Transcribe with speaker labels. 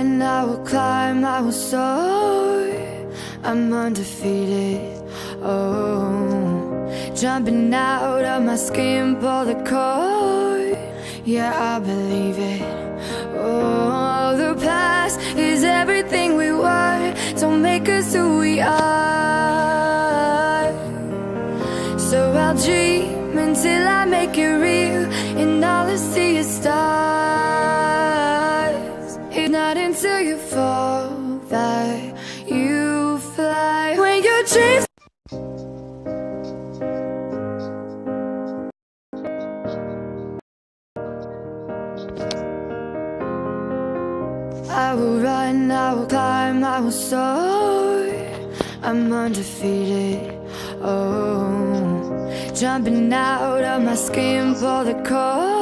Speaker 1: run, I will climb, I will soar. I'm undefeated, oh. Jumping out of my skin, pull the cord. Yeah, I believe it. Oh, the past is everything we were. Don't make us who we are. So I'll dream until I make it real, and all I see is stars. It's not until you fall that you fly. When your dreams I will run, I will climb, I will soar. I'm undefeated, oh. Jumping out of my skin, pull the cord.